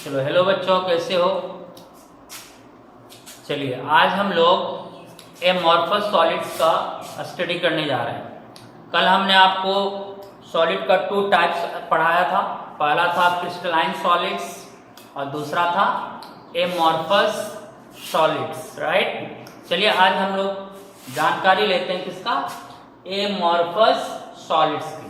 चलो हेलो बच्चों, कैसे हो। चलिए आज हम लोग एमॉर्फस सॉलिड्स का स्टडी करने जा रहे हैं। कल हमने आपको सॉलिड का 2 टाइप्स पढ़ाया था। पहला था क्रिस्टलाइन सॉलिड्स और दूसरा था एमॉर्फस सॉलिड्स, राइट। चलिए आज हम लोग जानकारी लेते हैं किसका, एमॉर्फस सॉलिड्स की।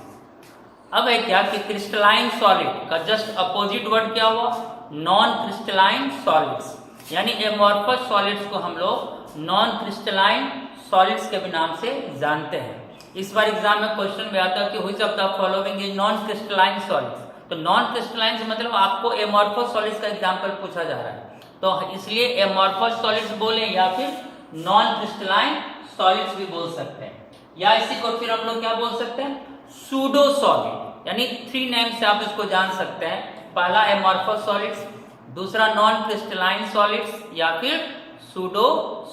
अब है क्या कि क्रिस्टलाइन सॉलिड का जस्ट अपोजिट वर्ड क्या हुआ, नॉन क्रिस्टलाइन सॉलिड्स। यानी एमॉर्फस सॉलिड्स को हम लोग नॉन क्रिस्टलाइन सॉलिड्स के भी नाम से जानते हैं। इस बार एग्जाम में क्वेश्चन में आता है कि which of the following is non crystalline solids. तो नॉन क्रिस्टलाइन से मतलब आपको एमॉर्फस सॉलिड्स का एग्जाम्पल पूछा जा रहा है, तो इसलिए एमॉर्फस सॉलिड्स बोले या फिर नॉन क्रिस्टलाइन सॉलिड्स भी बोल सकते हैं, या इसी को फिर हम लोग क्या बोल सकते हैं, सूडो सॉलिड। यानी 3 नेम से आप इसको जान सकते हैं। पहला एमॉर्फस सॉलिड्स, दूसरा नॉन क्रिस्टलाइन सॉलिड्स या फिर सूडो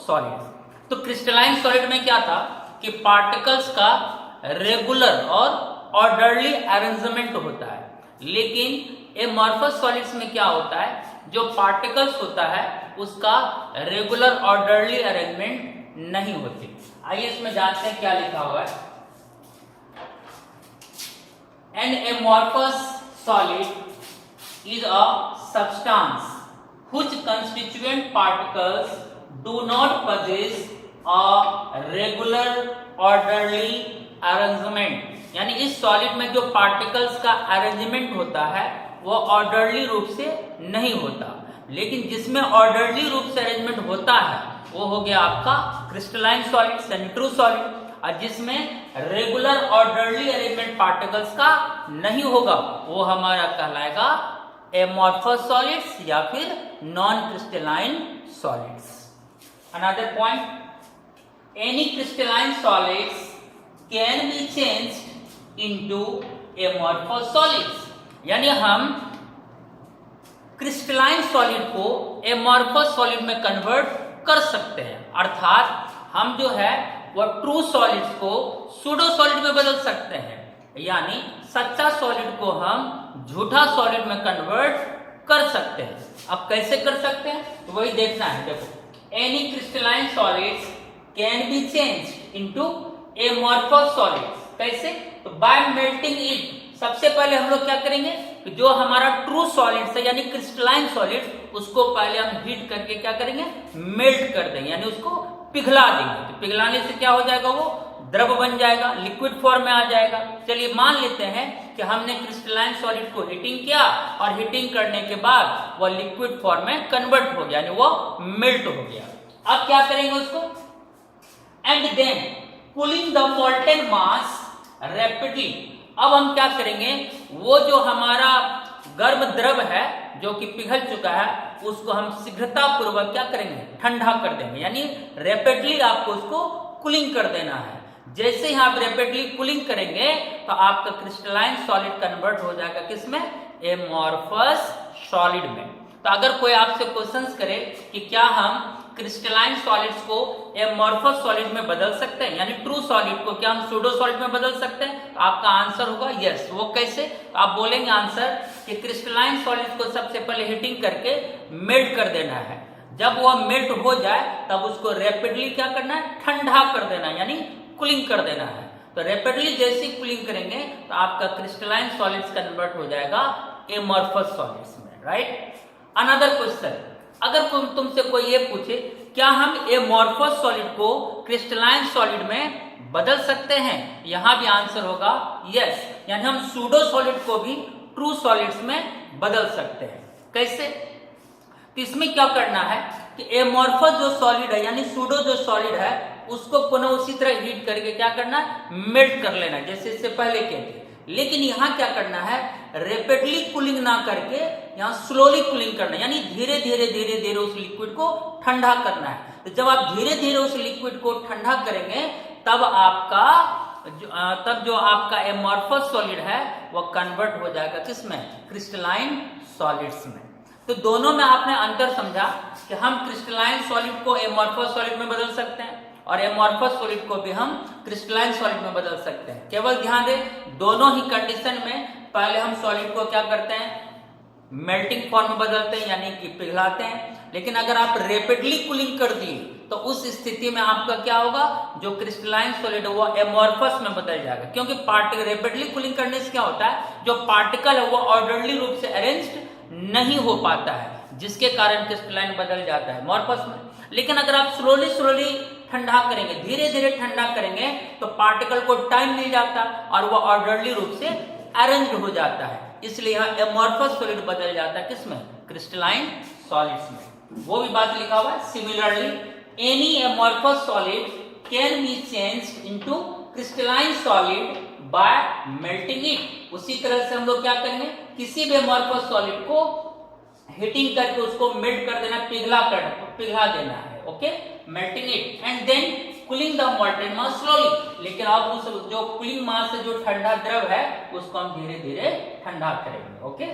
सॉलिड्स। तो क्रिस्टलाइन सॉलिड में क्या था कि पार्टिकल्स का रेगुलर और ऑर्डरली अरेंजमेंट होता है, लेकिन एमॉर्फस सॉलिड्स में क्या होता है, जो पार्टिकल्स होता है उसका रेगुलर ऑर्डरली अरेंजमेंट नहीं होती। आइए इसमें जानते हैं क्या लिखा हुआ है। An amorphous solid is a substance whose constituent particles do not possess a regular orderly arrangement। यानी इस सॉलिड में जो पार्टिकल्स का अरेंजमेंट होता है वो ऑर्डरली रूप से नहीं होता, लेकिन जिसमें ऑर्डरली रूप से अरेंजमेंट होता है वो हो गया आपका क्रिस्टलाइन सॉलिड यानी ट्रू सॉलिड। और जिसमें रेगुलर ऑर्डरली अरेंजमेंट पार्टिकल्स का नहीं होगा वो हमारा कहलाएगा एमॉर्फस सॉलिड्स या फिर non crystalline solids. Another point, any crystalline solids can be changed into amorphous solids. यानी हम क्रिस्टलाइन सॉलिड को एमॉर्फस सॉलिड में कन्वर्ट कर सकते हैं, अर्थात हम जो है वो ट्रू सॉलिड्स को सूडो सॉलिड में बदल सकते हैं, यानी सच्चा सॉलिड को हम झूठा सॉलिड में कन्वर्ट कर सकते हैं। अब कैसे कर सकते हैं तो वही देखना है। देखो, any crystalline solids can be changed into amorphous solids. कैसे, तो बाय मेल्टिंग इट। सबसे पहले हम लोग क्या करेंगे कि जो हमारा ट्रू सॉलिड्स है यानी क्रिस्टलाइन सॉलिड्स उसको पहले हम हीट करके क्या करेंगे, मेल्ट कर देंगे, यानी उसको पिघला देंगे। तो पिघलाने से क्या हो जाएगा, वो द्रव बन जाएगा, लिक्विड फॉर्म में आ जाएगा। चलिए मान लेते हैं कि हमने क्रिस्टलाइन सॉलिड को हीटिंग किया और हीटिंग करने के बाद वो लिक्विड फॉर्म में कन्वर्ट हो गया, यानी वो मेल्ट हो गया। अब क्या करेंगे उसको, and then cooling the molten mass rapidly. अब हम क्या करेंगे, वो जो हमारा गर्म द्रव है जो कि पिघल चुका है उसको हम शीघ्रता पूर्वक क्या करेंगे, ठंडा कर देंगे। यानी रैपिडली आपको उसको कूलिंग कर देना है। जैसे ही आप रैपिडली कूलिंग करेंगे तो आपका क्रिस्टलाइन सॉलिड कन्वर्ट हो जाएगा किसमें, एमॉर्फस सॉलिड में। तो अगर कोई आपसे क्वेश्चंस करे कि क्या हम क्रिस्टलाइन सॉलिड्स को एमॉर्फस सॉलिड में बदल सकते हैं, यानी ट्रू सॉलिड को क्या हम सूडो सॉलिड में बदल सकते हैं, तो आपका आंसर होगा यस। वो कैसे, तो आप बोलेंगे आंसर कि क्रिस्टलाइन सॉलिड्स को सबसे पहले हीटिंग करके मेल्ट कर देना है। जब वह मेल्ट हो जाए तब उसको रैपिडली क्या करना है, ठंडा कर देना है, यानी कूलिंग कर देना है। तो रैपिडली जैसे कूलिंग करेंगे तो आपका क्रिस्टलाइन सॉलिड्स कन्वर्ट हो जाएगा एमॉर्फस सॉलिड्स में, राइट। अनदर क्वेश्चन, अगर तुमसे कोई ये पूछे क्या हम एमॉर्फस सॉलिड को क्रिस्टलाइन सॉलिड में बदल सकते हैं, यहां भी आंसर होगा यस। यानी हम सूडो सॉलिड को भी ट्रू सॉलिड्स में बदल सकते हैं। कैसे, तो इसमें क्या करना है कि एमॉर्फस जो सॉलिड है यानी सूडो जो सॉलिड है उसको पुनः उसी तरह हीट करके क्या करना है, मेल्ट कर लेना है, जैसे इससे पहले किए थे। लेकिन यहां क्या करना है, रैपिडली कूलिंग ना करके यहां स्लोली कूलिंग करना है, यानी धीरे धीरे धीरे धीरे उस लिक्विड को ठंडा करना है। तो जब आप धीरे धीरे उस लिक्विड को ठंडा करेंगे तब जो आपका एमॉर्फस सॉलिड है वो कन्वर्ट हो जाएगा किसमें, क्रिस्टलाइन सॉलिड्स में। तो दोनों में आपने अंतर समझा कि हम क्रिस्टलाइन सॉलिड को एमॉर्फस सॉलिड में बदल सकते हैं और एमॉर्फस सॉलिड को भी हम क्रिस्टलाइन सॉलिड में बदल सकते हैं। केवल ध्यान दें, दोनों ही कंडीशन में पहले हम सॉलिड को क्या करते हैं, मेल्टिंग फॉर्म में बदलते हैं यानी कि पिघलाते हैं। लेकिन अगर आप रैपिडली कूलिंग कर दिए तो उस स्थिति में आपका क्या होगा, जो क्रिस्टलाइन सॉलिड है वो एमॉर्फस में बदल जाएगा, क्योंकि पार्टिकल रैपिडली कूलिंग करने से क्या होता है, जो पार्टिकल है वो ऑर्डरली रूप से अरेंज्ड नहीं हो पाता है, जिसके कारण क्रिस्टलाइन बदल जाता है एमॉर्फस में। लेकिन अगर आप स्लोली ठंडा करेंगे, धीरे धीरे ठंडा करेंगे, तो पार्टिकल को टाइम मिल जाता और वो ऑर्डरली रूप से अरेंज हो जाता है। इसलिए यहाँ एमॉर्फस सॉलिड बदल जाता है किसमें, क्रिस्टलाइन सॉलिड्स में। वो भी बात लिखा हुआ है, similarly any amorphous solid can be changed into crystalline solid bye melting it. उसी तरह से हम लोग क्या करेंगे, किसी भी एमॉर्फस सॉलिड को हीटिंग करके उसको मेल्ट कर देना, पिघला देना है, okay, melting it and then cooling the molten mass slowly. लेकिन आप उस जो कूलिंग मास से जो ठंडा द्रव है उसको हम धीरे धीरे ठंडा करेंगे, okay.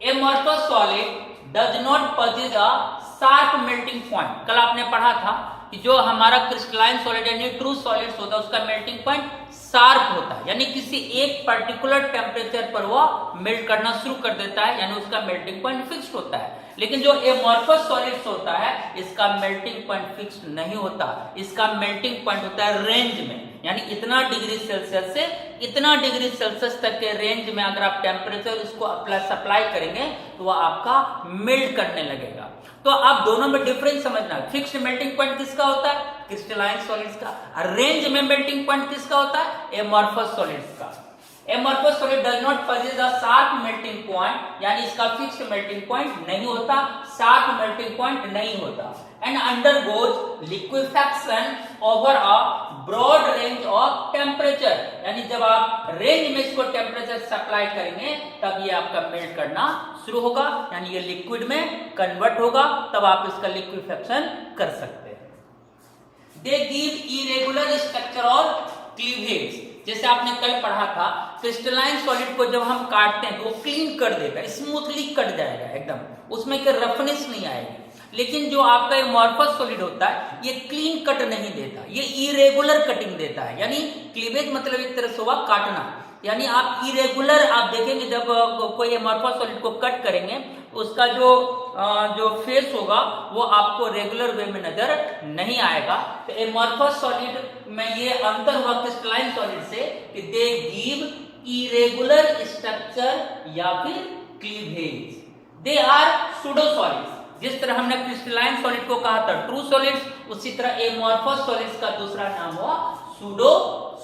Amorphous solid does not possesses a sharp melting point. कल आपने पढ़ा था कि जो हमारा क्रिस्टलाइन सॉलिड यानी ट्रू सॉलिड्स होता है उसका मेल्टिंग पॉइंट शार्प होता है, यानी किसी एक पर्टिकुलर टेम्परेचर पर वो मेल्ट करना शुरू कर देता है, यानी उसका मेल्टिंग पॉइंट फिक्स्ड होता है। लेकिन जो एमॉर्फस सॉलिड्स होता है इसका मेल्टिंग पॉइंट फिक्स्ड नहीं होता, इसका मेल्टिंग पॉइंट होता है रेंज में, यानी इतना डिग्री सेल्सियस से इतना डिग्री सेल्सियस तक के रेंज में अगर आप टेम्परेचर इसको सप्लाई करेंगे तो वह आपका मेल्ट करने लगेगा। तो आप दोनों में डिफरेंस समझना, फिक्स्ड मेल्टिंग पॉइंट किसका होता है, क्रिस्टलाइन सॉलिड्स का, रेंज में मेल्टिंग पॉइंट किसका होता है, एमॉर्फस सॉलिड्स का। Amorphous solid does not possesses a sharp melting point, यानी इसका फिक्स्ड मेल्टिंग पॉइंट नहीं होता, शार्प मेल्टिंग पॉइंट नहीं होता, and undergoes liquefaction over a broad range of temperature, यानी जब आप रेंज में इसको टेम्परेचर सप्लाई करेंगे तब ये आपका मेल्ट करना शुरू होगा, यानी ये लिक्विड में कन्वर्ट होगा, तब आप इसका लिक्विफेक्शन कर सकते हैं। दे गिव इरेगुलर स्ट्रक्चर और क्लीवेज। जैसे आपने कल पढ़ा था, क्रिस्टलाइन सॉलिड को जब हम काटते हैं तो वो क्लीन कर देगा, स्मूथली कट जाएगा एकदम, उसमें कोई रफनेस नहीं आएगी। लेकिन जो आपका एमॉर्फस सॉलिड होता है ये क्लीन कट नहीं देता, ये इरेगुलर कटिंग देता है, यानी क्लीवेज मतलब एक तरह से हुआ काटना, यानी आप इरेगुलर, आप देखेंगे जब कोई एमॉर्फस सॉलिड को कट करेंगे उसका जो फेस होगा वो आपको रेगुलर वे में नजर नहीं आएगा। तो एमॉर्फस सॉलिड में ये अंतर हुआ क्रिस्टलाइन सॉलिड से कि दे गिव इरेगुलर स्ट्रक्चर या फिर cleavage, they are pseudo solids. जिस तरह हमने क्रिस्टलाइन सॉलिड को कहा था ट्रू सॉलिड्स, उसी तरह एमॉर्फस सॉलिड्स का दूसरा नाम हुआ pseudo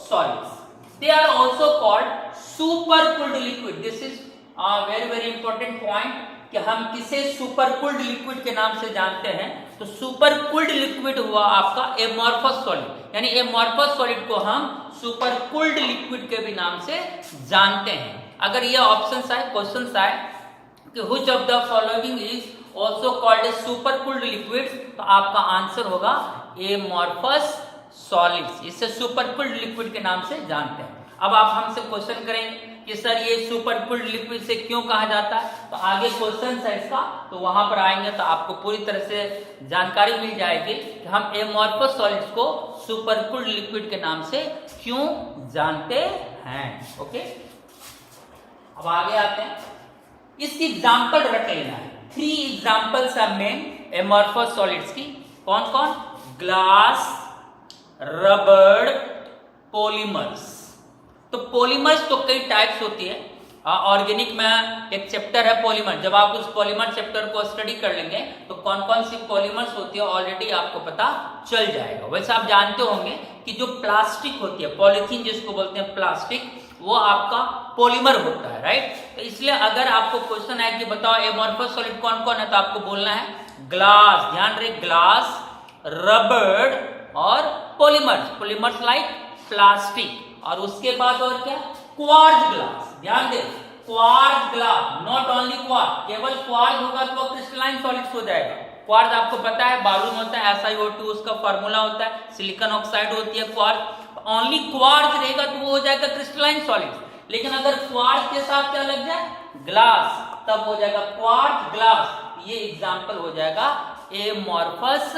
solids. They are also called super cooled liquid. This is a very important point कि हम किसे सुपर कूल्ड लिक्विड के नाम से जानते हैं। तो सुपर कूल्ड लिक्विड हुआ आपका एमॉर्फस सॉलिड, यानी एमॉर्फस सॉलिड को हम सुपर कूल्ड लिक्विड के भी नाम से जानते हैं। अगर ये ऑप्शंस आए, क्वेश्चंस आए कि which of the following is also called a super cooled liquid, तो आपका आंसर होगा एमॉर्फस सॉलिड्स, इसे सुपर कूल्ड लिक्विड के नाम से जानते हैं। अब आप हमसे क्वेश्चन करेंगे कि सर ये सुपर कूल्ड लिक्विड से क्यों कहा जाता है, तो आगे क्वेश्चन है इसका, तो वहां पर आएंगे तो आपको पूरी तरह से जानकारी मिल जाएगी कि हम एमॉर्फस सॉलिड्स को सुपर कूल्ड लिक्विड के नाम से क्यों जानते हैं। ओके, अब आगे आते हैं, इसकी एग्जाम्पल रख लेना है। 3 examples are main amorphous solids की, कौन कौन, ग्लास, रबड़, पॉलीमर्स। तो पॉलीमर्स तो कई टाइप्स होती है, ऑर्गेनिक में एक चैप्टर है पॉलीमर, जब आप उस पॉलीमर चैप्टर को स्टडी कर लेंगे तो कौन कौन सी पॉलीमर्स होती है ऑलरेडी आपको पता चल जाएगा। वैसे आप जानते होंगे कि जो प्लास्टिक होती है, पॉलीथीन जिसको बोलते हैं प्लास्टिक, वो आपका पॉलीमर होता है, राइट। तो इसलिए अगर आपको क्वेश्चन है कि बताओ एमॉर्फस सॉलिड कौन कौन है, तो आपको बोलना है ग्लास, ध्यान रहे, ग्लास, रबड़ और पॉलीमर्स, पॉलीमर्स लाइक प्लास्टिक, और उसके बाद और क्या, क्वार्ट्ज ग्लास, ध्यान दे, quartz glass, not only quartz, केवल क्वार्ट्ज होगा तो क्रिस्टलाइन सॉलिड्स हो जाएगा। क्वार्ट्ज आपको पता है बालू में होता है, SiO2 उसका फार्मूला होता है, सिलिकॉन ऑक्साइड होती है क्वार्ट्ज, ओनली क्वार्ट्ज रहेगा तो वो हो जाएगा क्रिस्टलाइन सॉलिड्स। लेकिन अगर क्वार्ट्ज के साथ क्या लग जाए, ग्लास, तब हो जाएगा क्वार्ट्ज ग्लास। ये एग्जांपल हो जाएगा एमॉर्फस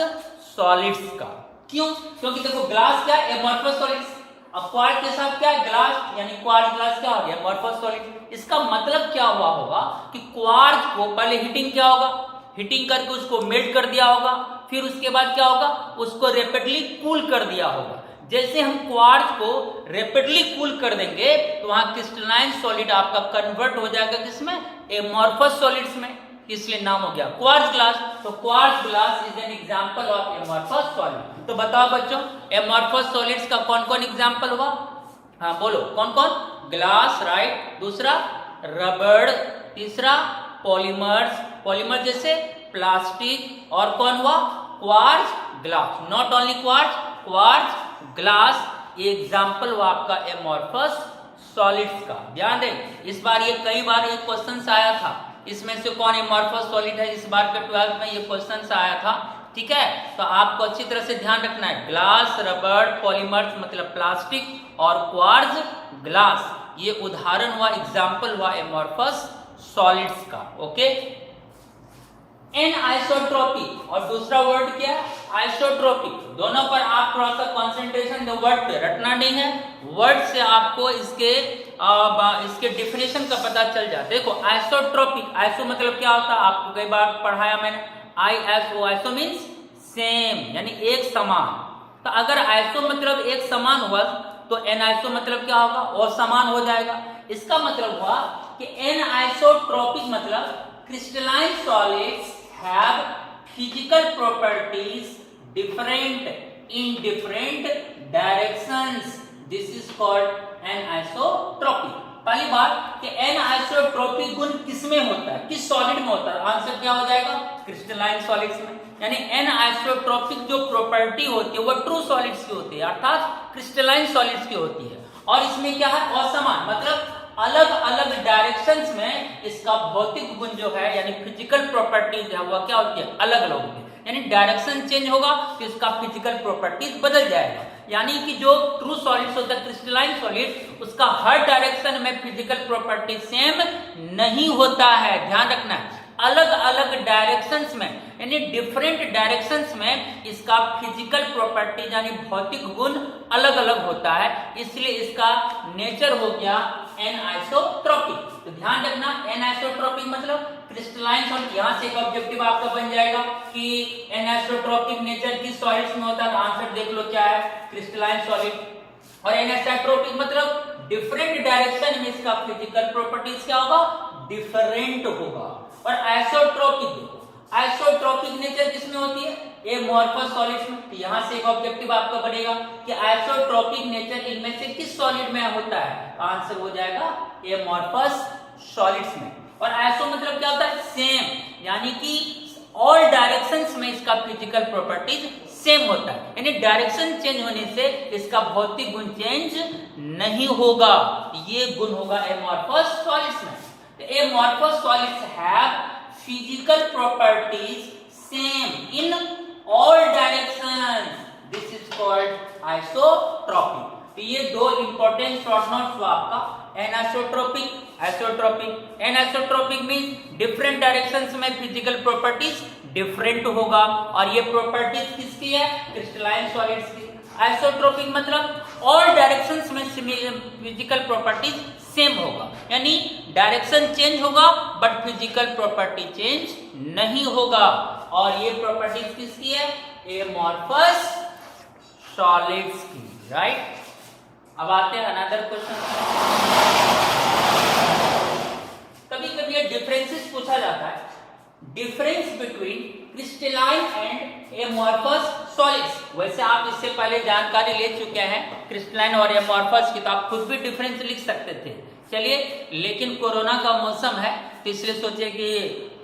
सॉलिड्स का। क्यों, क्योंकि देखो ग्लास क्या, एमॉर्फस सॉलिड्स, अब क्वार्ट्ज के साथ क्या है, ग्लास, यानी क्वार्ट्ज ग्लास क्या हो गया, एमॉर्फस सॉलिड। इसका मतलब क्या हुआ होगा कि क्वार्ट्ज को पहले हीटिंग क्या होगा, हीटिंग करके उसको मेल्ट कर दिया होगा, फिर उसके बाद क्या होगा, उसको रैपिडली कूल कर दिया होगा। जैसे हम क्वार्ट्ज को रैपिडली कूल कर देंगे तो वहां क्रिस्टलाइन सॉलिड आपका कन्वर्ट हो जाएगा किसमें, एमॉर्फस सॉलिड्स में, इसलिए नाम हो गया क्वार्ट्ज ग्लास। तो quartz glass is an example of amorphous solid. तो बताओ बच्चों, एमॉर्फस सॉलिड्स का कौन कौन एग्जांपल हुआ, हाँ बोलो कौन कौन, ग्लास राइट, दूसरा रबड़, तीसरा पॉलीमर्स, पॉलीमर जैसे प्लास्टिक, और कौन हुआ, quartz glass. Not only quartz, quartz glass example हुआ आपका एमॉर्फस सॉलिड्स का। ध्यान दें, इस बार ये कई बार ये क्वेश्चन आया था, इसमें से कौन एमॉर्फस सॉलिड है, इस बार के 12th में ये क्वेश्चन आया था, ठीक है। तो आपको अच्छी तरह से ध्यान रखना है, ग्लास, रबड़, पॉलीमर्स मतलब प्लास्टिक, और क्वार्ट्ज ग्लास ये उदाहरण हुआ, एग्जांपल हुआ एमॉर्फस सॉलिड्स का। ओके, एनआइसोट्रोपिक, और दूसरा वर्ड क्या है, आइसोट्रोपिक। दोनों पर आप थोड़ा सा कंसंट्रेशन दो, वर्ड पे रटना नहीं है, वर्ड से आपको इसके डिफिनेशन का पता चल जाए। देखो आइसोट्रोपिक, आइसो मतलब क्या होता है, आपको कई बार पढ़ाया मैंने, आईएसओ, आइसो मीन्स सेम, यानी एक समान। तो अगर आइसो मतलब एक समान हुआ तो एनआइसो मतलब क्या होगा, और समान हो जाएगा। इसका मतलब हुआ कि एनआइसोट्रोपिक मतलब crystalline solids have physical properties different in different directions. This is called anisotropic. पहली बात कि एनआइसोट्रोपिक गुण किसमें होता है, किस सॉलिड में होता है, आंसर क्या हो जाएगा, क्रिस्टलाइन सॉलिड्स में। यानी एनआइसोट्रोपिक जो प्रॉपर्टी होती है वो ट्रू सॉलिड्स की होती है, अर्थात क्रिस्टलाइन सॉलिड्स की होती है। और इसमें क्या है, असमान, मतलब अलग अलग डायरेक्शंस में इसका भौतिक गुण जो है यानी फिजिकल प्रॉपर्टीज है वो क्या होती है, अलग अलग होती है। यानी डायरेक्शन चेंज होगा तो इसका फिजिकल प्रॉपर्टीज बदल जाएगा। यानी कि जो ट्रू सॉलिड्स होता है, क्रिस्टलाइन सॉलिड, उसका हर डायरेक्शन में फिजिकल प्रॉपर्टी सेम नहीं होता है, ध्यान रखना है। अलग अलग डायरेक्शंस में यानी डिफरेंट डायरेक्शंस में इसका फिजिकल प्रॉपर्टी यानी भौतिक गुण अलग अलग होता है, इसलिए इसका नेचर हो गया एनआइसोट्रोपिक। तो ध्यान रखना, एनआइसोट्रोपिक मतलब क्रिस्टलाइन सॉलिड। यहां से एक ऑब्जेक्टिव आपका बन जाएगा कि एनआइसोट्रोपिक नेचर किस सॉलिड्स में होता है, आंसर देख लो क्या है, क्रिस्टलाइन सॉलिड। और एनआइसोट्रोपिक मतलब डिफरेंट डायरेक्शन में इसका फिजिकल प्रॉपर्टीज क्या होगा, डिफरेंट होगा। और आइसोट्रोपिक, देखो आइसोट्रोपिक नेचर किसमें होती है, एमॉर्फस सॉलिड्स में। तो यहां से एक ऑब्जेक्टिव आपका बनेगा कि आइसोट्रोपिक नेचर इनमें से किस सॉलिड में होता है, आंसर हो जाएगा एमॉर्फस सॉलिड्स में। और आइसो मतलब क्या होता है, सेम, यानी कि ऑल डायरेक्शंस में इसका फिजिकल प्रॉपर्टीज सेम होता है, यानी डायरेक्शन चेंज होने से इसका भौतिक गुण चेंज नहीं होगा, ये गुण होगा एमॉर्फस सॉलिड्स में। Amorphous solids have physical properties same in all directions. This is called isotropic. तो ये दो इंपॉर्टेंट शॉर्ट नोट्स हुआ आपका, anisotropic, isotropic. Anisotropic means different directions में फिजिकल प्रॉपर्टीज डिफरेंट होगा, और ये प्रॉपर्टीज किसकी है, क्रिस्टलाइन सॉलिड्स की। आइसोट्रोपिक मतलब ऑल डायरेक्शंस में फिजिकल प्रॉपर्टीज सेम होगा, यानी डायरेक्शन चेंज होगा बट फिजिकल प्रॉपर्टी चेंज नहीं होगा। और ये प्रॉपर्टीज किसकी है, एमॉर्फस सॉलिड्स की, राइट। अब आते हैं अनदर क्वेश्चन। कभी कभी ये डिफरेंसेस पूछा जाता है, difference between crystalline and amorphous solids. वैसे आप इससे पहले जानकारी ले चुके हैं क्रिस्टलाइन और एमॉर्फस की, तो आप खुद भी डिफरेंस लिख सकते थे। चलिए, लेकिन कोरोना का मौसम है तो इसलिए सोचे कि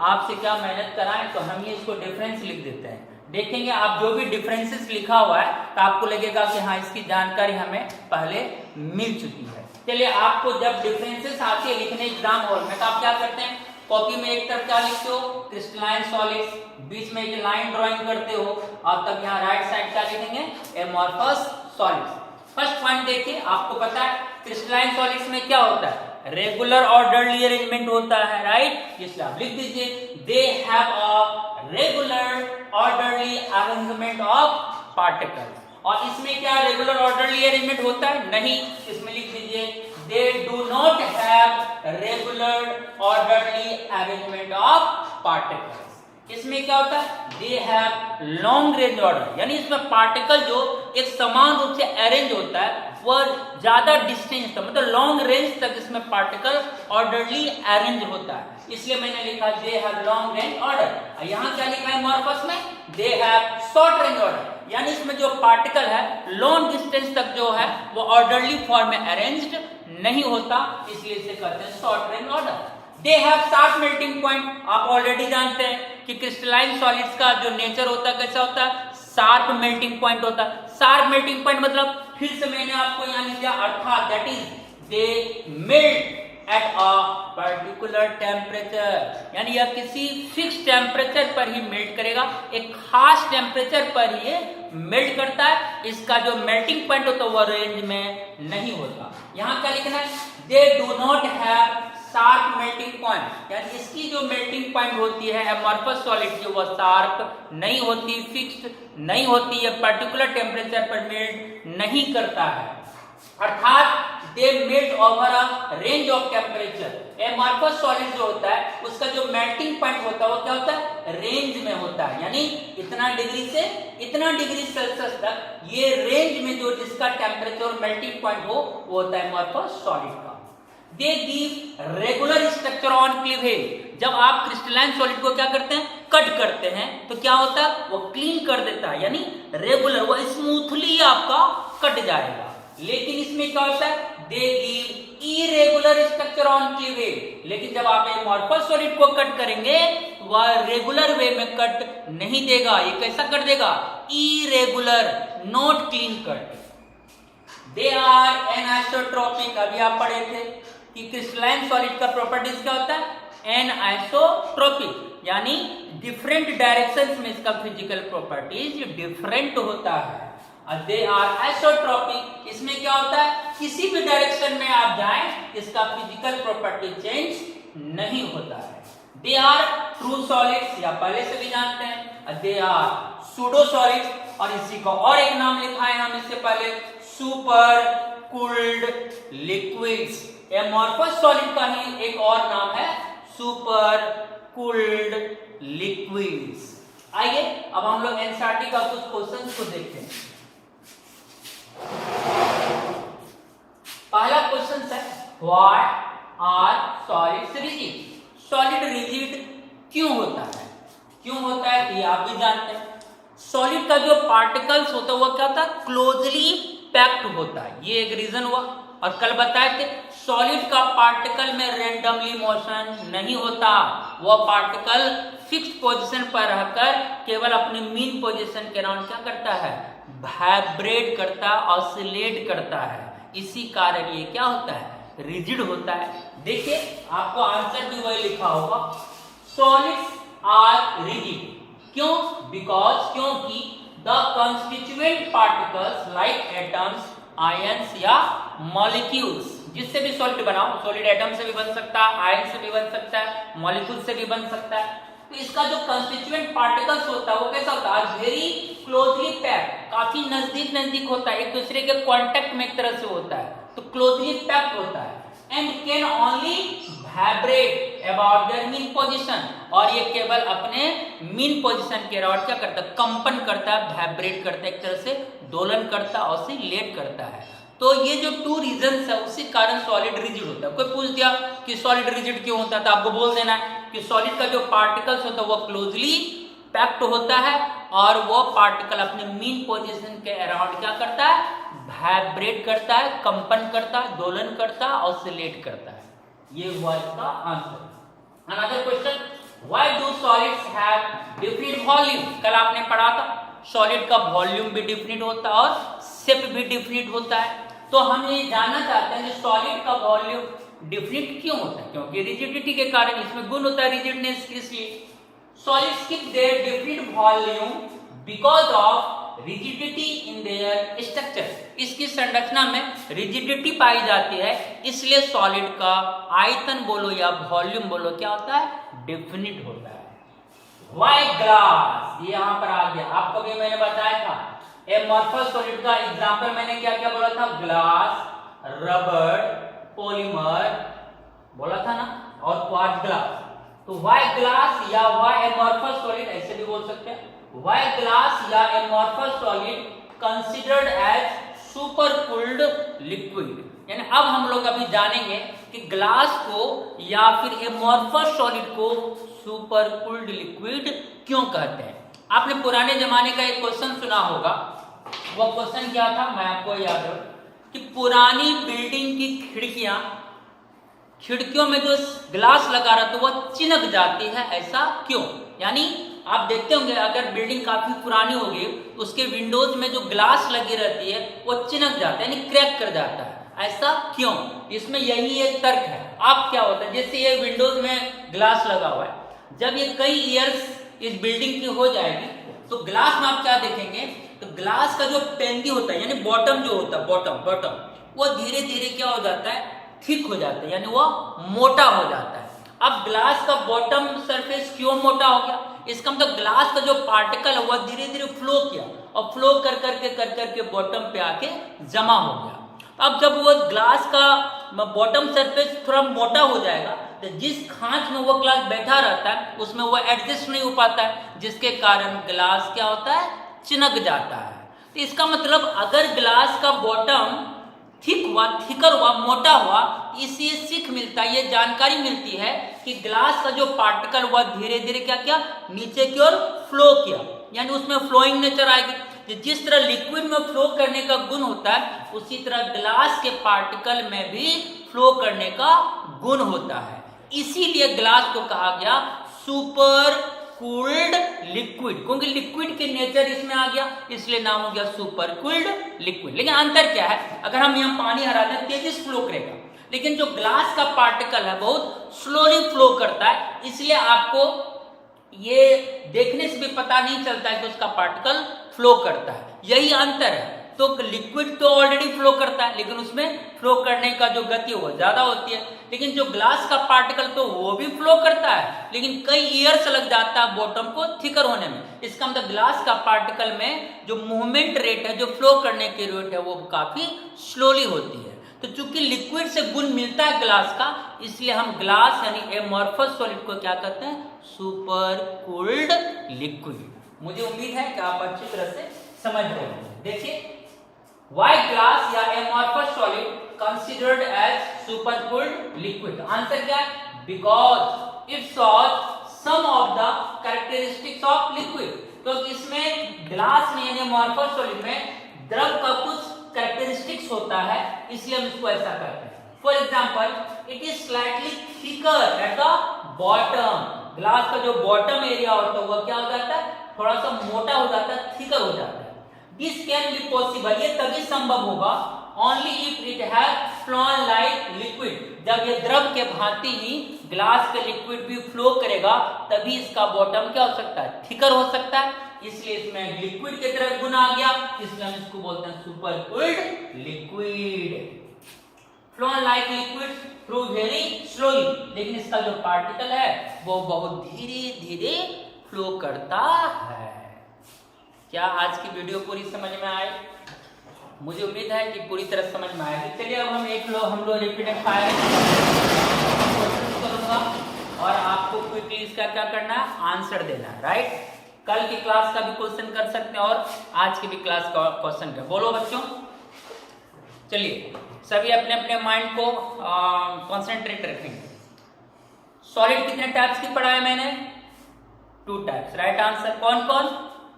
आपसे क्या मेहनत कराएं, तो हम ये इसको डिफरेंस लिख देते हैं। देखेंगे आप जो भी डिफरेंसेस लिखा हुआ है तो आपको लगेगा कि हाँ इसकी जानकारी हमें पहले मिल चुकी है। चलिए, आपको जब डिफरेंसेस आती है लिखने एग्जाम हॉल में तो आप क्या करते हैं, कॉपी में एक तरफ क्या लिखते हो, क्रिस्टलाइन सॉलिड्स, बीच में एक लाइन ड्राइंग करते हो, और तब यहाँ राइट साइड क्या लिखेंगे, एमॉर्फस सॉलिड्स। फर्स्ट पॉइंट देखिए, आपको पता है क्रिस्टलाइन सॉलिड्स में क्या होता है, रेगुलर ऑर्डरली अरेंजमेंट होता है, राइट। इसलिए आप लिख दीजिए, they have a regular orderly arrangement of particles. और इसमें क्या रेगुलर ऑर्डरली अरेंजमेंट होता है? नहीं। इसमें लिख दीजिए they do not have regular orderly arrangement of particles. इसमें क्या होता है? They have long range order, यानी इसमें पार्टिकल जो एक समान रूप से अरेंज होता है वह ज्यादा डिस्टेंस तक, मतलब लॉन्ग रेंज तक इसमें पार्टिकल ऑर्डरली अरेंज होता है, इसलिए मैंने लिखा they have long range order. यहाँ क्या लिखा है अमॉर्फस में? They have short range order, यानी इसमें जो पार्टिकल है लॉन्ग डिस्टेंस तक जो है वो ऑर्डरली फॉर्म में अरेंज्ड नहीं होता, इसलिए इसे कहते हैं short range order. They have sharp melting point, आप ऑलरेडी जानते हैं कि क्रिस्टलाइन सॉलिड्स का जो नेचर होता है कैसा होता है? शार्प मेल्टिंग पॉइंट होता है। शार्प मेल्टिंग पॉइंट मतलब फिर से मैंने आपको यहाँ लिख दिया, अर्थात that is they melt at a particular temperature, यानी यह किसी फिक्स टेम्परेचर पर ही मेल्ट करेगा, एक खास टेम्परेचर पर ही ये मेल्ट करता है। इसका जो मेल्टिंग पॉइंट होता है वो रेंज में नहीं होता। यहाँ क्या लिखना है? They do not have sharp melting point, यानी इसकी जो मेल्टिंग पॉइंट होती है अमॉर्फस सॉलिड की, वह शार्प नहीं होती, फिक्स्ड नहीं होती, यह पर्टिकुलर टेम्परेचर पर मेल्ट नहीं करता है, अर्थात they melt over a range of temperature. Amorphous solid जो होता है उसका जो मेल्टिंग पॉइंट होता है वो क्या होता है? रेंज में होता है, यानी इतना डिग्री से इतना डिग्री सेल्सियस तक ये रेंज में जो जिसका टेम्परेचर और मेल्टिंग पॉइंट हो वो होता है अमॉर्फस सॉलिड का। They give regular structure on cleavage, जब आप क्रिस्टलाइन सॉलिड को क्या करते हैं? कट करते हैं, तो क्या होता है? वो क्लीन कर देता है, यानी रेगुलर, वो स्मूथली आपका कट जाएगा। लेकिन इसमें क्या होता है? They give irregular structure on cleavage, लेकिन जब आप अमॉर्फस सॉलिड को कट करेंगे वह रेगुलर वे में कट नहीं देगा, ये कैसा कर देगा? Irregular, not clean cut. They are anisotropic, अभी आप पढ़े थे कि क्रिस्टलाइन सॉलिड का प्रॉपर्टीज क्या होता है? एनिसोट्रोपिक, यानी डिफरेंट डायरेक्शंस में इसका फिजिकल प्रॉपर्टीज डिफरेंट होता है। दे आर आइसोट्रोपिक, इसमें क्या होता है? किसी भी डायरेक्शन में आप जाएं इसका फिजिकल प्रॉपर्टी चेंज नहीं होता है। दे आर ट्रू सॉलिड्स, या पहले से भी जानते हैं। दे आर सूडो सॉलिड्स, और इसी का और एक नाम लिखा है हम इससे पहले, super cooled liquids. Amorphous solid का ही एक और नाम है सुपर कूल्ड लिक्विड्स। आइए अब हम लोग एनसीईआरटी का कुछ क्वेश्चंस को देखते हैं। पहला क्वेश्चन है what are solids rigid? Solid rigid क्यों होता है? क्यों होता है ये आप भी जानते हैं। सॉलिड का जो पार्टिकल्स होता है वो क्या होता है? क्लोजली पैक्ड होता है, ये एक रीजन हुआ। और कल बताए थे सॉलिड का पार्टिकल में रैंडमली मोशन नहीं होता, वह पार्टिकल फिक्स पोजीशन पर रहकर केवल अपनी मीन पोजीशन के अराउंड क्या करता है? वाइब्रेट करता, ऑसिलेट करता है, इसी कारण ये क्या होता है? रिजिड होता है। देखिए आपको आंसर भी वही लिखा होगा, सॉलिड्स आर रिजिड। क्यों? बिकॉज, क्योंकि the constituent particles like atoms, ions या मॉलिक्यूल्स, जिससे भी सॉलिड बनाओ, सॉलिड एटम से भी बन सकता है, आयन से भी बन सकता है, मॉलिक्यूल से भी बन सकता है, तो इसका जो कंस्टिट्यूएंट पार्टिकल्स होता है वो कैसा होता है? वेरी क्लोजली पैक्ड, काफी नजदीक नजदीक होता है, एक दूसरे के कांटेक्ट में एक तरह से होता है, तो क्लोजली पैक्ड होता है। And can only vibrate about their mean position, और ये केवल अपने मीन पोजीशन के अराउंड क्या करता है? कंपन करता है, वाइब्रेट करता है, एक तरह से दोलन करता है, ऑसिलेट करता है। तो ये जो टू रीजंस है उसी कारण सॉलिड रिजिड होता है। कोई पूछ दिया कि सॉलिड रिजिड क्यों होता है, तो आपको बोल देना है कि सॉलिड का जो पार्टिकल्स होता है वो क्लोजली पैक्ड होता है, और वो पार्टिकल अपने मीन पोजीशन के अराउंड क्या करता है? वाइब्रेट करता है, कंपन करता है, दोलन करता है, ऑसिलेट करता है। ये हुआ इसका answer. Another question, why do solids have different volume? कल आपने पढ़ा था सॉलिड का वॉल्यूम भी डिफरेंट होता है और शेप भी डिफरेंट होता है। तो हम ये जानना चाहते हैं कि सॉलिड का वॉल्यूम डिफरेंट क्यों होता है? क्योंकि रिजिडिटी के कारण, इसमें गुण होता है रिजिडनेस, इसलिए solids keep their different volume because of rigidity in their structure. इसकी संरचना में रिजिडिटी पाई जाती है, इसलिए सॉलिड का आयतन बोलो या वॉल्यूम बोलो क्या होता है? डिफरेंट होता है। व्हाई ग्लास, ये यहां पर आ गया, आपको भी मैंने बताया था एमॉर्फस सॉलिड का एग्जांपल मैंने क्या क्या बोला था, ग्लास, रबर, पॉलीमर बोला था ना, और क्वार्ट्ज ग्लास। तो व्हाई ग्लास या व्हाई एमॉर्फस सॉलिड ऐसे भी बोल सकते हैं, व्हाई ग्लास या amorphous solid considered as super cooled liquid. यानी अब हम लोग अभी जानेंगे कि ग्लास को या फिर एमॉर्फस सॉलिड को सुपर कूल्ड लिक्विड क्यों कहते हैं। आपने पुराने जमाने का एक क्वेश्चन सुना होगा, वो क्वेश्चन क्या था, मैं आपको याद है कि पुरानी बिल्डिंग की खिड़कियों में जो ग्लास लगा रहा था वो चिनक जाती है, ऐसा क्यों। यानी आप देखते होंगे अगर बिल्डिंग काफी पुरानी होगी तो उसके विंडोज में जो ग्लास लगी रहती है वो चिनक जाता है, यानी क्रैक कर जाता है, ऐसा क्यों। इसमें यही एक तर्क है। अब क्या होता है, जैसे ये विंडोज में ग्लास लगा हुआ है, जब ये कई ईयर्स इस बिल्डिंग की हो जाएगी तो ग्लास में आप क्या देखेंगे, तो ग्लास का जो पेंदी होता है, यानी बॉटम जो होता है, बॉटम वो धीरे धीरे क्या हो जाता है, थिक हो जाता है, यानी वो मोटा हो जाता है। अब ग्लास का बॉटम सरफेस क्यों मोटा हो गया, इसका मतलब ग्लास का जो पार्टिकल है वह धीरे धीरे फ्लो किया और फ्लो कर करके बॉटम पे आके जमा हो गया। अब जब वो ग्लास का बॉटम सरफेस थोड़ा मोटा हो जाएगा तो जिस खांच में वो ग्लास बैठा रहता है उसमें वो एडजस्ट नहीं हो पाता है, जिसके कारण ग्लास क्या होता है, चिनक जाता है। तो इसका मतलब अगर ग्लास का बॉटम थिकर हुआ, मोटा हुआ, इससे सीख मिलता है, ये जानकारी मिलती है कि ग्लास का जो पार्टिकल हुआ धीरे धीरे क्या किया, नीचे की ओर फ्लो किया, यानी उसमें फ्लोइंग नेचर आएगी। जिस तरह लिक्विड में फ्लो करने का गुण होता है उसी तरह ग्लास के पार्टिकल में भी फ्लो करने का गुण होता है। इसीलिए ग्लास को कहा गया सुपर कूल्ड लिक्विड, क्योंकि लिक्विड के नेचर इसमें आ गया, इसलिए नाम हो गया सुपर कूल्ड लिक्विड। लेकिन अंतर क्या है, अगर हम यहाँ पानी हरा दें तेजी से फ्लो करेगा, लेकिन जो ग्लास का पार्टिकल है बहुत स्लोली फ्लो करता है, इसलिए आपको ये देखने से भी पता नहीं चलता है कि उसका पार्टिकल फ्लो करता है, यही अंतर है। तो लिक्विड तो ऑलरेडी फ्लो करता है लेकिन उसमें फ्लो करने का जो गति वो ज्यादा होती है, लेकिन जो ग्लास का पार्टिकल तो वो भी फ्लो करता है लेकिन कई ईयर्स लग जाता है बॉटम को थिकर होने में। इसका मतलब ग्लास का पार्टिकल में जो मूवमेंट रेट है, जो फ्लो करने की रेट है, वो काफी स्लोली होती है। तो चूंकि लिक्विड से गुण मिलता है ग्लास का, इसलिए हम ग्लास यानी एमॉर्फस सॉलिड को क्या कहते हैं, सुपर कूल्ड लिक्विड। मुझे उम्मीद है कि आप अच्छी तरह से समझ रहे होंगे। देखिए, why glass या amorphous solid considered as supercooled liquid? Answer क्या है, because it shows some of the characteristics of liquid। तो इसमें ग्लास में यानी amorphous solid में द्रव का कुछ कैरेक्टरिस्टिक्स होता है, इसलिए हम इसको ऐसा करते हैं। For example, it is slightly thicker at the bottom. Glass का जो बॉटम एरिया होता है वह क्या हो जाता है, थोड़ा सा मोटा हो जाता है, थिकर हो जाता है। दिस कैन बी पॉसिबल, ये तभी संभव होगा only if it have phloem like liquid. जब ये द्रव के भांति ही ग्लास के लिक्विड भी फ्लो करेगा तभी इसका बॉटम क्या हो सकता है, थिकर हो सकता है। इसलिए इसमें लिक्विड की तरह गुण आ गया, इसलिए हम इसको बोलते हैं super cooled liquid. Phloem like liquid through very slowly, लेकिन इसका जो पार्टिकल है वो बहुत धीरे धीरे फ्लो करता है। क्या आज की वीडियो पूरी समझ में आई? मुझे उम्मीद है कि पूरी तरह समझ में आएगी। चलिए अब हम लोग रिपीटेड फायर करूंगा और आपको क्विकली इसका क्या करना है, आंसर देना है, राइट। कल की क्लास का भी क्वेश्चन कर सकते हैं और आज की भी क्लास का क्वेश्चन कर। बोलो बच्चों, चलिए सभी अपने अपने माइंड को कंसंट्रेट रखेंगे। सॉलिड कितने टाइप्स की पढ़ा है मैंने? 2 टाइप्स, राइट आंसर। कौन कौन?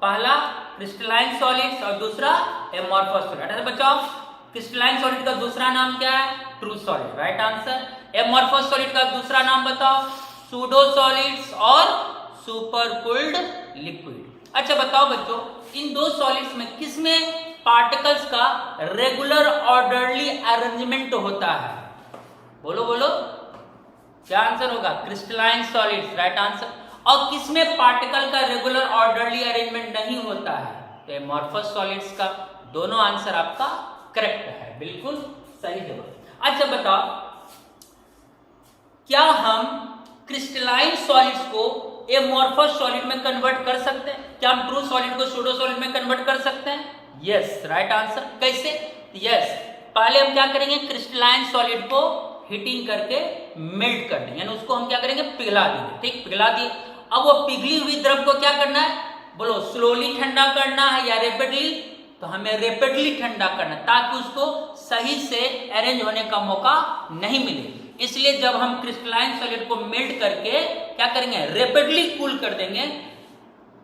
पहला क्रिस्टलाइन सॉलिड्स और दूसरा एमॉर्फस सॉलिड। अच्छा बच्चों, क्रिस्टलाइन सॉलिड का दूसरा नाम क्या है? True solid, right answer. Amorphous solid का दूसरा नाम बताओ? सूडो सॉलिड्स और सुपर कूल्ड लिक्विड। अच्छा बताओ बच्चों, इन दो सॉलिड्स में किसमें पार्टिकल्स का रेगुलर ऑर्डरली अरेंजमेंट होता है? बोलो बोलो, क्या आंसर होगा? Crystalline solids, right answer. और किसमें पार्टिकल का रेगुलर ऑर्डरली अरेंजमेंट नहीं होता है? तो एमॉर्फस सॉलिड्स का। दोनों आंसर आपका करेक्ट है, बिल्कुल सही जवाब। अच्छा बताओ, क्या हम क्रिस्टलाइन सॉलिड्स को एमॉर्फस सॉलिड में कन्वर्ट कर सकते हैं? क्या हम ट्रू सॉलिड को सूडो सॉलिड में कन्वर्ट कर सकते हैं? Yes, right answer. कैसे? यस, पहले हम क्या करेंगे, क्रिस्टलाइन सॉलिड को हीटिंग करके मेल्ट कर देंगे, यानी उसको हम क्या करेंगे, पिघला देंगे। ठीक, पिघला दिए। अब वो पिघली हुई द्रव को क्या करना है, बोलो, स्लोली ठंडा करना है या रैपिडली? तो हमें रैपिडली ठंडा करना है, ताकि उसको सही से अरेंज होने का मौका नहीं मिले। इसलिए जब हम क्रिस्टलाइन सॉलिड को मेल्ट करके क्या करेंगे, रैपिडली कूल कर देंगे,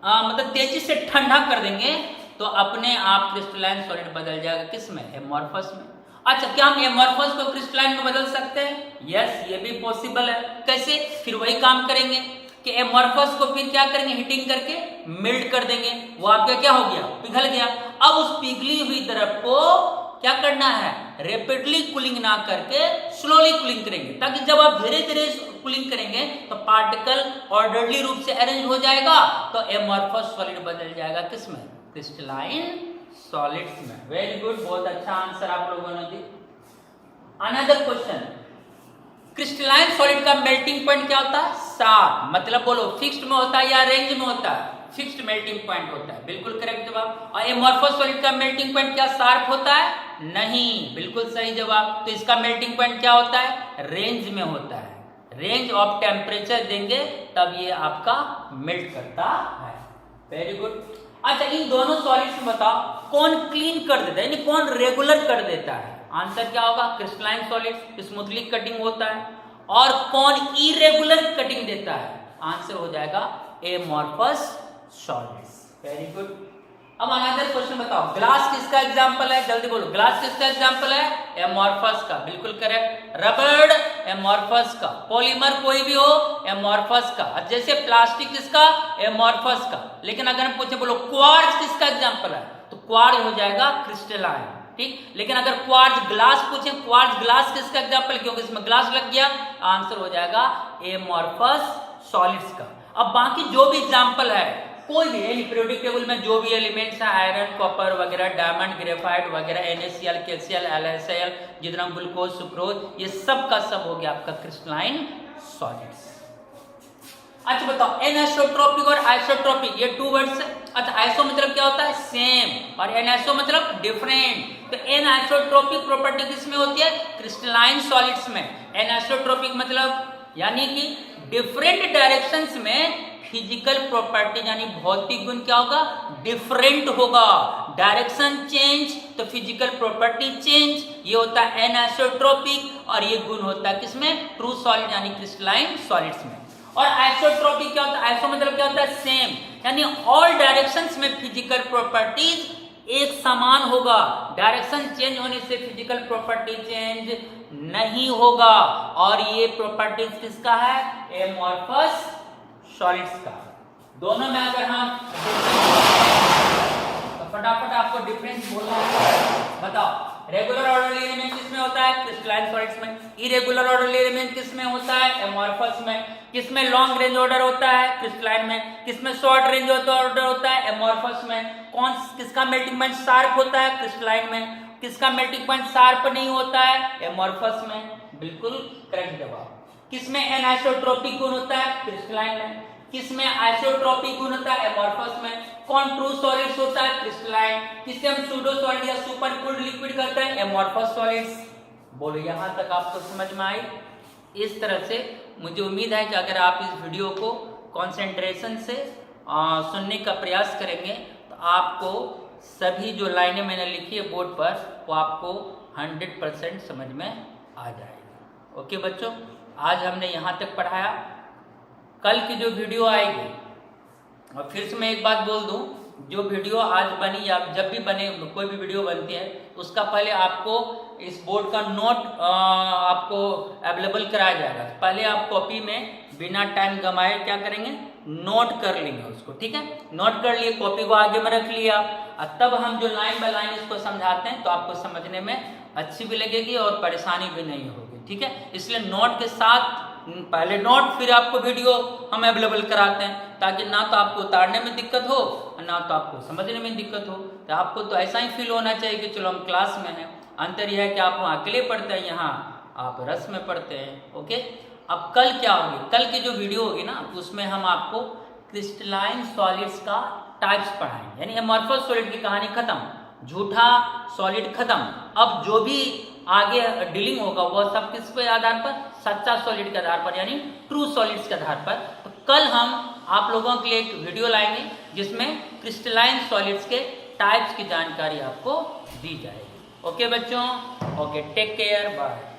मतलब तेजी से ठंडा कर देंगे, तो अपने आप क्रिस्टलाइन सॉलिड बदल जाएगा किसमें, एमॉर्फस में। अच्छा, क्या हम एमॉर्फस को क्रिस्टलाइन में बदल सकते हैं? यस, ये भी पॉसिबल है। कैसे? फिर वही काम करेंगे कि एमॉर्फस को फिर क्या करेंगे, हीटिंग करके मेल्ट कर देंगे, वो आपका क्या हो गया, पिघल गया। अब उस पिघली हुई द्रव को क्या करना है, रैपिडली कूलिंग ना करके स्लोली कूलिंग करेंगे, ताकि जब आप धीरे धीरे कूलिंग करेंगे तो पार्टिकल ऑर्डरली रूप से अरेंज हो जाएगा, तो एमॉर्फस सॉलिड बदल जाएगा किसमें, क्रिस्टलाइन सॉलिड्स में। वेरी गुड, बहुत अच्छा आंसर आप लोगों ने दिया। अनदर क्वेश्चन, क्रिस्टलाइन सॉलिड का मेल्टिंग पॉइंट क्या होता है, शार्प, मतलब बोलो फिक्स्ड में होता है या रेंज में होता है, फिक्स्ड मेल्टिंग पॉइंट होता है, बिल्कुल करेक्ट जवाब। और एमॉर्फस सॉलिड का मेल्टिंग पॉइंट क्या शार्प होता है, नहीं, बिल्कुल सही जवाब। तो इसका मेल्टिंग पॉइंट क्या होता है, रेंज में होता है, रेंज ऑफ टेम्परेचर देंगे तब ये आपका मेल्ट करता है। Very good. अच्छा, इन दोनों सॉलिड्स में बताओ कौन क्लीन कर देता है, यानी कौन रेगुलर कर देता है? आंसर क्या होगा, क्रिस्टलाइन सॉलिड स्मूथली कटिंग होता है। और कौन इरेगुलर कटिंग देता है? आंसर हो जाएगा एमॉर्फस सॉलिड्स। Very good. अब अनदर क्वेश्चन बताओ, ग्लास किसका एग्जांपल है, जल्दी बोलो, ग्लास किसका एग्जांपल है, एमॉर्फस का, बिल्कुल करेक्ट। रबड़ एमॉर्फस का, पॉलीमर कोई भी हो एमॉर्फस का, जैसे प्लास्टिक किसका, एमॉर्फस का। लेकिन अगर हम पूछे, बोलो क्वार्ट्ज किसका एग्जांपल है, तो क्वार्ट्ज हो जाएगा क्रिस्टलाइन। ठीक, लेकिन अगर क्वार्ट्ज ग्लास पूछे, क्वार्ट्ज ग्लास किसका एग्जांपल, क्योंकि इसमें ग्लास लग गया, आंसर हो जाएगा एमॉर्फस सॉलिड्स का। अब बाकी जो भी एग्जांपल है, कोई भी पीरियोडिक टेबल में जो भी एलिमेंट्स है, आयरन, कॉपर वगैरह, डायमंड, ग्रेफाइट वगैरह, NaCl, KCl, LaSal, जितना ग्लूकोज, सुक्रोज, ये सब का सब हो गया आपका क्रिस्टलाइन सॉलिड्स। अच्छा बताओ, एनआइसोट्रोपिक और आइसोट्रोपिक, ये टू वर्ड्स है। अच्छा, आइसो मतलब क्या होता है, सेम, और एनआइसो मतलब डिफरेंट। तो एनआइसोट्रोपिक प्रॉपर्टी किसमें होती है, क्रिस्टलाइन सॉलिड्स में। एनआइसोट्रोपिक मतलब यानी कि डिफरेंट डायरेक्शंस में फिजिकल प्रॉपर्टी यानी भौतिक गुण क्या होगा, डिफरेंट होगा। डायरेक्शन चेंज तो फिजिकल प्रॉपर्टी चेंज, ये होता है एनआइसोट्रोपिक। और ये गुण होता है किसमें, ट्रू सॉलिड यानी क्रिस्टलाइन सॉलिड्स में। और आइसोट्रोपिक क्या होता है, आइसो मतलब क्या होता है, सेम, यानी ऑल डायरेक्शंस में फिजिकल प्रॉपर्टीज एक समान होगा। डायरेक्शन चेंज होने से फिजिकल प्रॉपर्टी चेंज नहीं होगा। और ये प्रॉपर्टीज किसका है, एमॉर्फस सॉलिड्स का। दोनों में अगर हम तो फटाफट आपको डिफरेंस बोलना है, बताओ। रेगुलर ऑर्डरली एलिमेंट किसमें होता है, क्रिस्टलाइन सॉलिड्स में। इरेगुलर ऑर्डरली एलिमेंट किसमें होता है, एमॉर्फस में। किसमें लॉन्ग रेंज ऑर्डर होता है, क्रिस्टलाइन में। किसमें शॉर्ट रेंज ऑर्डर होता है, एमॉर्फस में। किसका मेल्टिंग पॉइंट शार्प होता है, क्रिस्टलाइन में। किसका मेल्टिंग पॉइंट शार्प नहीं होता है, एमॉर्फस में। बिल्कुल करेक्ट जवाब। किसमें एनाइसोट्रोपिक गुण होता है, क्रिस्टलाइन में। किसमें आइसोट्रोपिक गुण होता है, एमॉर्फस में। कौन ट्रू सॉलिड्स होता है, क्रिस्टलाइन। किसे हम सूडो सॉलिड या सुपर कूल्ड लिक्विड कहते हैं, एमॉर्फस सॉलिड्स। बोलो, यहां तक आपको समझ में आई? इस तरह से मुझे उम्मीद है कि अगर आप इस वीडियो को कंसंट्रेशन से सुनने का प्रयास करेंगे तो आपको सभी जो लाइनें मैंने लिखी है बोर्ड पर वो आपको 100% समझ में आ जाएगी। ओके बच्चों, आज हमने यहाँ तक पढ़ाया। कल की जो वीडियो आएगी, और फिर से मैं एक बात बोल दूं, जो वीडियो आज बनी या जब भी बने, कोई भी वीडियो बनती है उसका पहले आपको इस बोर्ड का नोट आपको अवेलेबल कराया जाएगा। पहले आप कॉपी में बिना टाइम गंवाए क्या करेंगे, नोट कर लेंगे उसको, ठीक है। नोट कर लिए, कॉपी को आगे में रख लिया, और तब हम जो लाइन बाय लाइन इसको समझाते हैं तो आपको समझने में अच्छी भी लगेगी और परेशानी भी नहीं होगी, ठीक है। इसलिए नोट के साथ पहले नोट, फिर आपको वीडियो हम अवेलेबल कराते हैं, ताकि ना तो आपको उतारने में दिक्कत हो और ना तो आपको समझने में दिक्कत हो। तो आपको तो ऐसा ही फील होना चाहिए कि चलो हम क्लास में हैं। अंतर यह है कि आप वहाँ अकेले पढ़ते हैं, यहाँ आप रस में पढ़ते हैं। ओके, अब कल क्या होगी, कल की जो वीडियो होगी ना उसमें हम आपको क्रिस्टलाइन सॉलिड्स का टाइप्स पढ़ाएंगे, यानी एमॉर्फस सॉलिड की कहानी खत्म। झूठा सॉलिड खत्म। अब जो भी आगे डीलिंग होगा वह सब किस पे आधार पर, सच्चा सॉलिड के आधार पर, यानी ट्रू सॉलिड्स के आधार पर। तो कल हम आप लोगों के लिए एक वीडियो लाएंगे जिसमें क्रिस्टलाइन सॉलिड्स के टाइप्स की जानकारी आपको दी जाएगी। ओके बच्चों, ओके, टेक केयर, बाय।